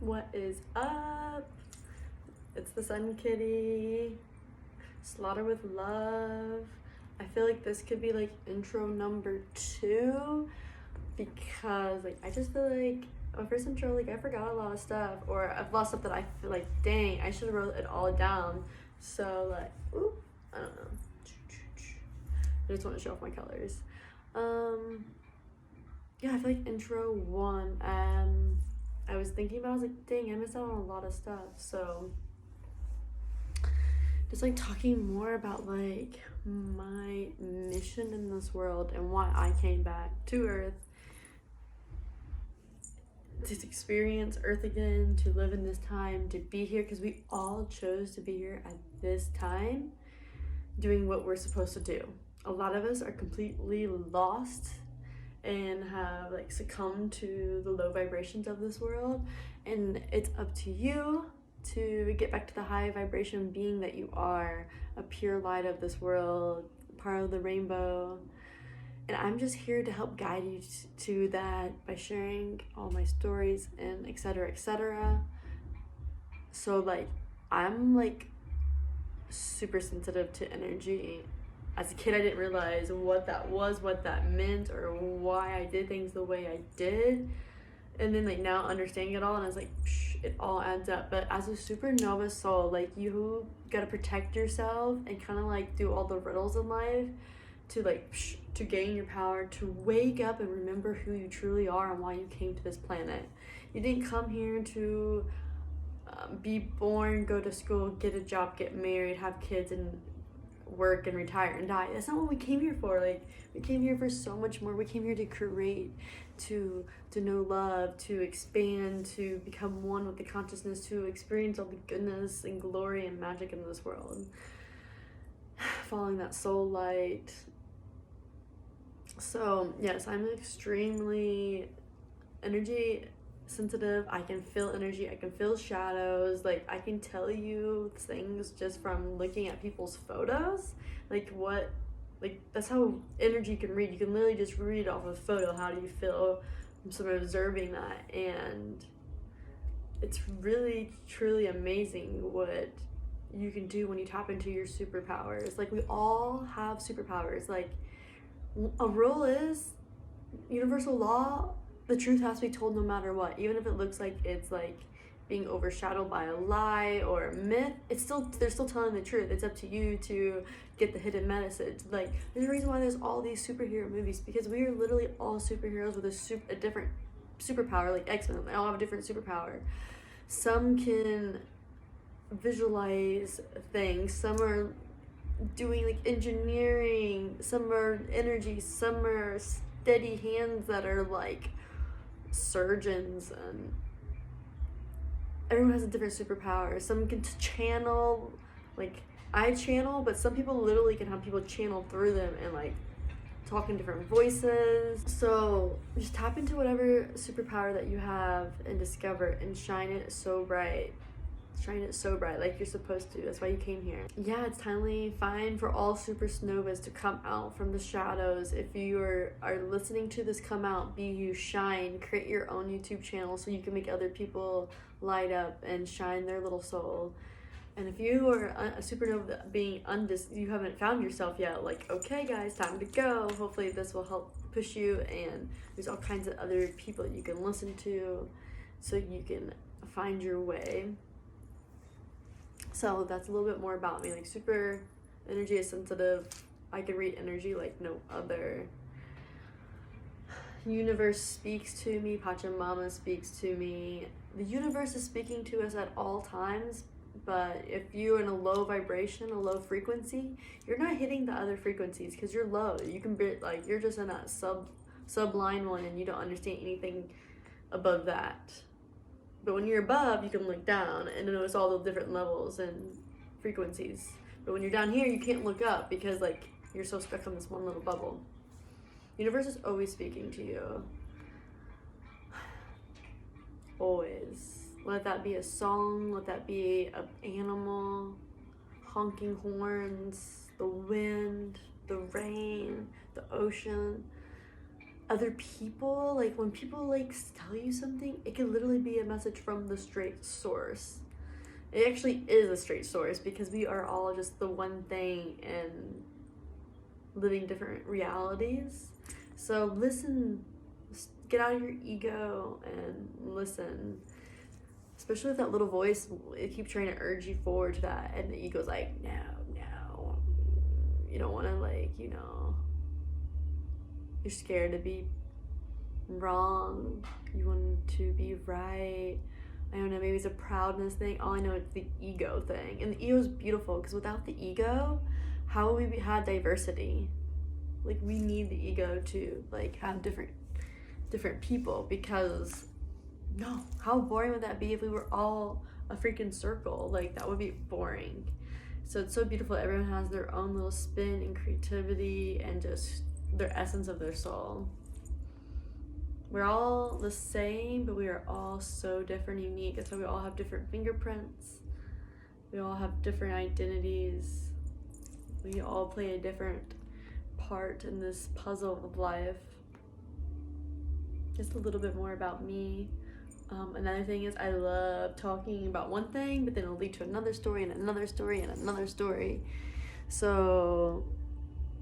What is up? It's the Sun Kitty. Slaughter with love. I feel like this could be like intro number 2 because like I just feel like my first intro, like I forgot a lot of stuff, or I've lost stuff that I feel like, dang, I should have wrote it all down. So like, ooh, I don't know. I just want to show off my colors. Yeah, I feel like intro 1, I was thinking about, I was like, dang, I missed out on a lot of stuff. So just like talking more about like my mission in this world and why I came back to Earth, to experience Earth again, to live in this time, to be here, because we all chose to be here at this time doing what we're supposed to do. A lot of us are completely lost and have like succumbed to the low vibrations of this world, and it's up to you to get back to the high vibration being that you are, a pure light of this world, part of the rainbow. And I'm just here to help guide you to that by sharing all my stories and etc, etc. So like I'm like super sensitive to energy. As a kid, I didn't realize what that was, what that meant, or why I did things the way I did. And then like now understanding it all, and I was like, psh, it all adds up. But as a supernova soul, like you gotta protect yourself and kind of like do all the riddles in life to like to gain your power, to wake up and remember who you truly are and why you came to this planet. You didn't come here to be born, go to school, get a job, get married, have kids, and work and retire and die. That's not what we came here for. Like we came here for so much more. We came here to create, to know love, to expand, to become one with the consciousness, to experience all the goodness and glory and magic in this world, following that soul light. So yes, I'm extremely energy sensitive. I can feel energy, I can feel shadows, like I can tell you things just from looking at people's photos, like what, like that's how energy can read. You can literally just read off a photo, how do you feel from someone observing that. And it's really truly amazing what you can do when you tap into your superpowers. Like we all have superpowers. Like a rule is universal law, the truth has to be told no matter what. Even if it looks like it's like being overshadowed by a lie or a myth, they're still telling the truth. It's up to you to get the hidden message. Like there's a reason why there's all these superhero movies, because we are literally all superheroes with a different superpower. Like X-Men, they all have a different superpower. Some can visualize things, some are doing like engineering, some are energy, some are steady hands that are like surgeons, and everyone has a different superpower. Some can channel, like I channel, but some people literally can have people channel through them and like talk in different voices. So just tap into whatever superpower that you have and discover it and shine it so bright. Shine it so bright like you're supposed to. That's why you came here. Yeah, it's timely fine for all supernovas to come out from the shadows. If you are listening to this come out, be you, shine, create your own YouTube channel so you can make other people light up and shine their little soul. And if you are a supernova being you haven't found yourself yet, like, okay guys, time to go. Hopefully this will help push you, and there's all kinds of other people that you can listen to so you can find your way. So that's a little bit more about me. Like super energy is sensitive. I can read energy like no other. Universe speaks to me. Pachamama speaks to me. The universe is speaking to us at all times, but if you're in a low vibration, a low frequency, you're not hitting the other frequencies because you're low. You can be like, you're just in that subline one and you don't understand anything above that. But when you're above, you can look down and notice all the different levels and frequencies. But when you're down here, you can't look up because like you're so stuck on this one little bubble. Universe is always speaking to you. Always. Let that be a song, let that be an animal, honking horns, the wind, the rain, the ocean. other people, like when people like tell you something, it could literally be a message from the straight source. It actually is a straight source because we are all just the one thing and living different realities. So listen, get out of your ego and listen. Especially if that little voice, it keeps trying to urge you forward to that, and the ego's like, no, you don't want to, like, you're scared to be wrong, you want to be right. I don't know, maybe it's a proudness thing. All I know it's the ego thing, and the ego is beautiful because without the ego, how would we have diversity? Like, we need the ego to like have different people, because no, how boring would that be if we were all a freaking circle? Like, that would be boring. So it's so beautiful. Everyone has their own little spin and creativity and just their essence of their soul. We're all the same, but we are all so different and unique. That's why we all have different fingerprints. We all have different identities. We all play a different part in this puzzle of life. Just a little bit more about me. Another thing is I love talking about one thing, but then it'll lead to another story and another story and another story. So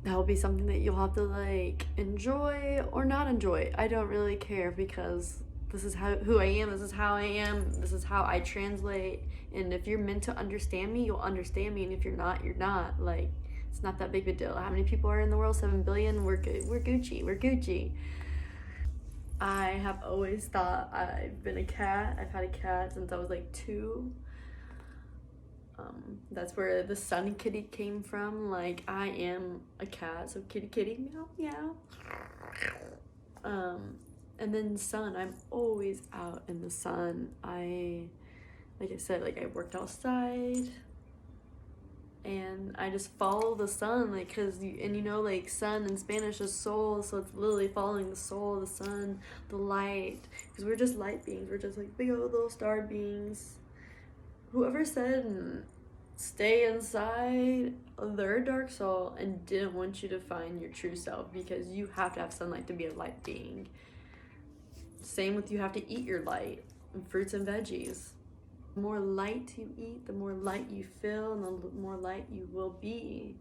that will be something that you'll have to like enjoy or not enjoy. I don't really care, because this is who I am, this is how I am, this is how I translate. And if you're meant to understand me, you'll understand me, and if you're not, you're not. Like, it's not that big of a deal. How many people are in the world? 7 billion. We're good. We're Gucci. I have always thought I've been a cat. I've had a cat since I was like 2. That's where the sun kitty came from. Like, I am a cat, so kitty, meow, meow. And then sun, I'm always out in the sun. Like I said, like I worked outside, and I just follow the sun, like, cause like sun in Spanish is soul, so it's literally following the soul, the sun, the light, because we're just light beings. We're just like big old little star beings. Whoever said stay inside their dark soul and didn't want you to find your true self, because you have to have sunlight to be a light being. Same with, you have to eat your light and fruits and veggies. The more light you eat, the more light you feel, and the more light you will be.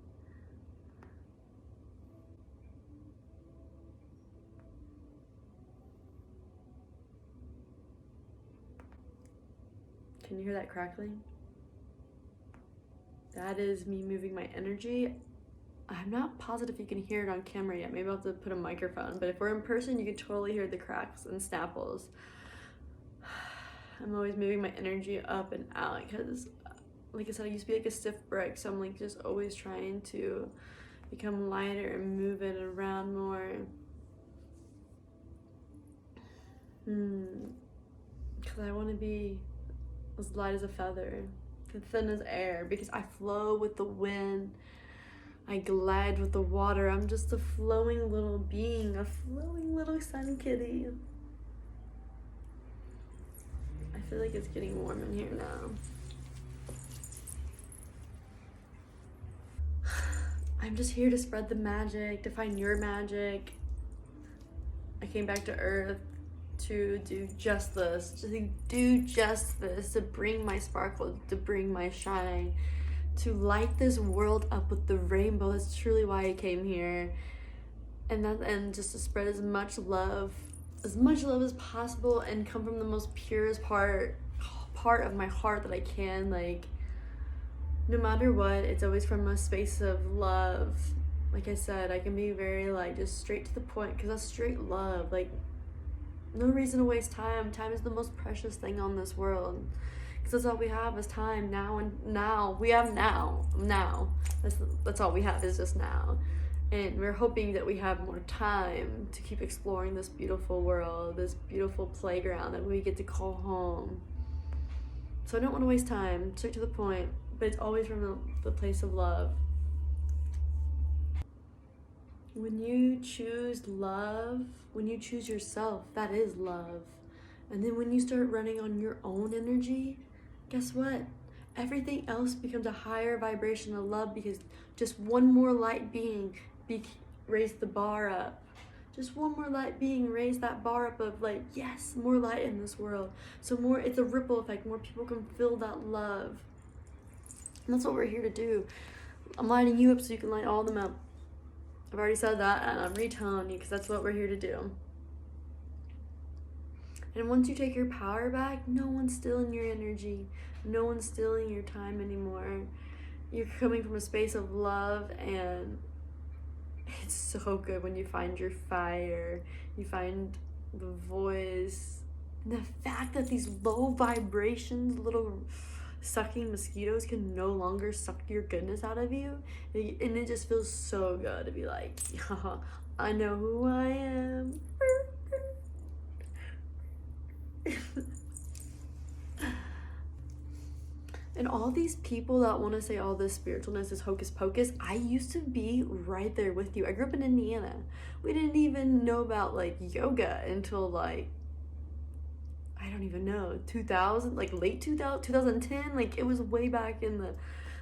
Can you hear that crackling? That is me moving my energy. I'm not positive you can hear it on camera yet. Maybe I'll have to put a microphone, but if we're in person, you can totally hear the cracks and snapples. I'm always moving my energy up and out because, like I said, I used to be like a stiff brick, so I'm like just always trying to become lighter and move it around more. Because I want to be as light as a feather, thin as air, because I flow with the wind. I glide with the water. I'm just a flowing little being, a flowing little sun kitty. I feel like it's getting warm in here now. I'm just here to spread the magic, to find your magic. I came back to Earth to do just this, to bring my sparkle, to bring my shine, to light this world up with the rainbow. That's truly why I came here. And just to spread as much love as possible, and come from the most purest part of my heart that I can. Like, no matter what, it's always from a space of love. Like I said, I can be very like just straight to the point, because that's straight love. Like, no reason to waste time. Time is the most precious thing on this world, because that's all we have is time. Now we have now. That's all we have is just now. And we're hoping that we have more time to keep exploring this beautiful world, this beautiful playground that we get to call home. So I don't want to waste time, straight to the point, but it's always from the place of love. When you choose love, when you choose yourself, that is love. And then when you start running on your own energy, guess what? Everything else becomes a higher vibration of love, because just one more light being raised the bar up. just one more light being raised, that bar up of like, yes, more light in this world. So more, it's a ripple effect, more people can feel that love. And that's what we're here to do. I'm lighting you up so you can light all of them up. I've already said that, and I'm retelling you because that's what we're here to do. And once you take your power back, no one's stealing your energy. No one's stealing your time anymore. You're coming from a space of love, and it's so good when you find your fire. You find the voice. And the fact that these low vibrations, little sucking mosquitoes can no longer suck your goodness out of you. And it just feels so good to be like, I know who I am. And all these people that want to say all this spiritualness is hocus pocus, I used to be right there with you. I grew up in Indiana. We didn't even know about like yoga until like, I don't even know, 2000, like late 2000, 2010. Like it was way back in the,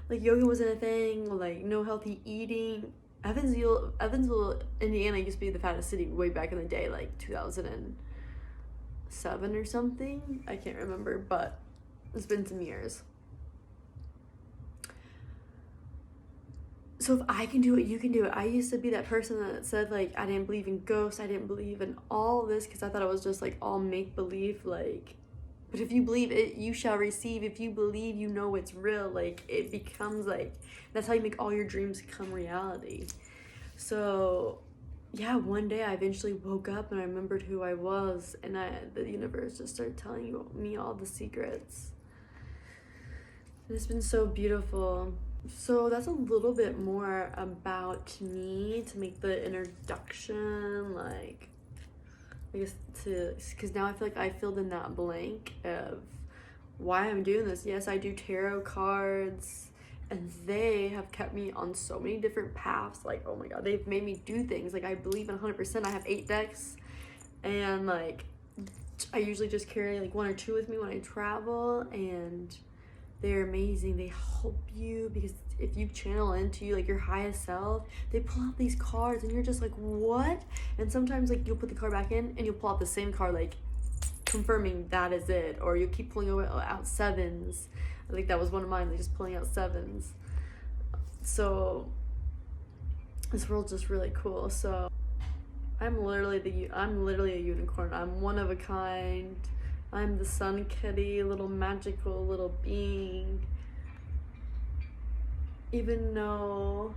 like yoga wasn't a thing, like no healthy eating. Evansville, Indiana used to be the fattest city way back in the day, like 2007 or something. I can't remember, but it's been some years. So if I can do it, you can do it. I used to be that person that said like, I didn't believe in ghosts. I didn't believe in all this because I thought it was just like all make-believe. Like, but if you believe it, you shall receive. If you believe, you know it's real. Like it becomes like, that's how you make all your dreams become reality. So yeah, one day I eventually woke up and I remembered who I was, and the universe just started telling me all the secrets. And it's been so beautiful. So that's a little bit more about me to make the introduction, like, I guess because now I feel like I filled in that blank of why I'm doing this. Yes, I do tarot cards, and they have kept me on so many different paths. Like, oh my God, they've made me do things. Like, I believe in 100%. I have 8 decks, and like, I usually just carry like 1 or 2 with me when I travel, and they're amazing. They help you because if you channel into like your highest self, they pull out these cards and you're just like, what? And sometimes like you'll put the card back in and you'll pull out the same card, like confirming that is it. Or you keep pulling out 7s. I think that was one of mine, like just pulling out 7s. So this world's just really cool. So I'm literally a unicorn. I'm one of a kind. I'm the sun kitty, little magical little being. Even though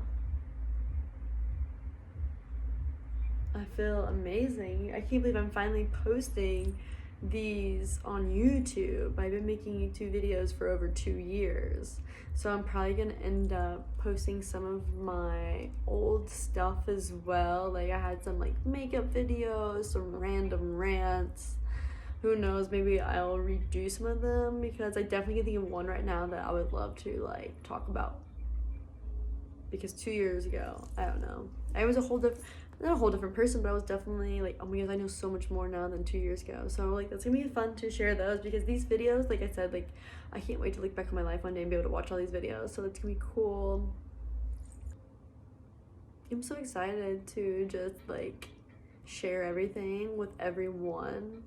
I feel amazing, I can't believe I'm finally posting these on YouTube. I've been making YouTube videos for over 2 years. So I'm probably gonna end up posting some of my old stuff as well. Like I had some like makeup videos, some random rants. Who knows, maybe I'll redo some of them because I definitely can think of one right now that I would love to like talk about. Because 2 years ago, I don't know, I was not a whole different person, but I was definitely like, oh my gosh, I know so much more now than 2 years ago. So like that's gonna be fun to share those because these videos, like I said, like I can't wait to look back on my life one day and be able to watch all these videos. So it's gonna be cool. I'm so excited to just like share everything with everyone.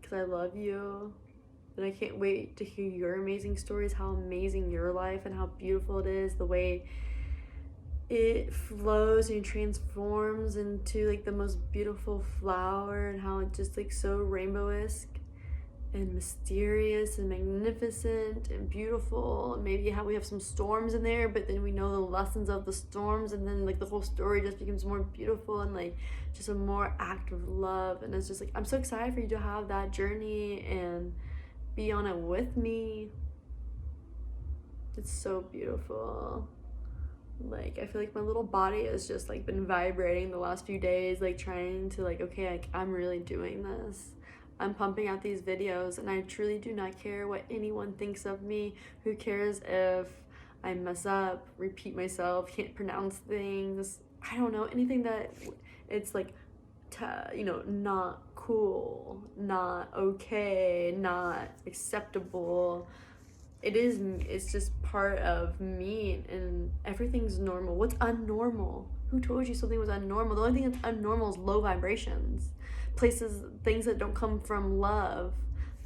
Because I love you, and I can't wait to hear your amazing stories, how amazing your life and how beautiful it is, the way it flows and transforms into like the most beautiful flower, and how it's just like so rainbow-esque and mysterious and magnificent and beautiful. And maybe how we have some storms in there, but then we know the lessons of the storms, and then like the whole story just becomes more beautiful and like just a more act of love. And it's just like, I'm so excited for you to have that journey and be on it with me. It's so beautiful. Like I feel like my little body has just like been vibrating the last few days, like trying to like, okay, like, I'm really doing this. I'm pumping out these videos, and I truly do not care what anyone thinks of me. Who cares if I mess up, repeat myself, can't pronounce things, I don't know, anything that it's like, you know, not cool, not okay, not acceptable. It's just part of me, and everything's normal. What's unnormal? Who told you something was unnormal? The only thing that's unnormal is low vibrations, things that don't come from love.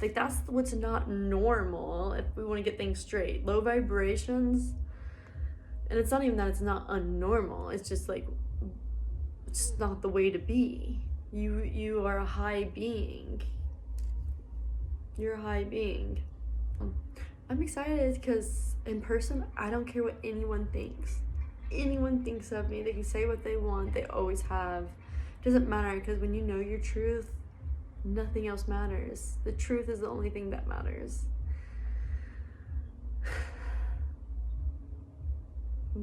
Like, that's what's not normal. If we want to get things straight, low vibrations. And it's not even that it's not unnormal, it's just like, it's not the way to be. You are a high being. You're a high being. I'm excited because in person, I don't care what anyone thinks. Anyone thinks of me. They can say what they want. They always have. It doesn't matter, because when you know your truth, nothing else matters. The truth is the only thing that matters.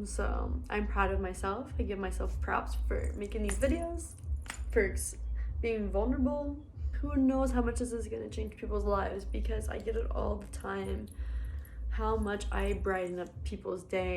So I'm proud of myself. I give myself props for making these videos, for being vulnerable. Who knows how much this is going to change people's lives, because I get it all the time, how much I brighten up people's day.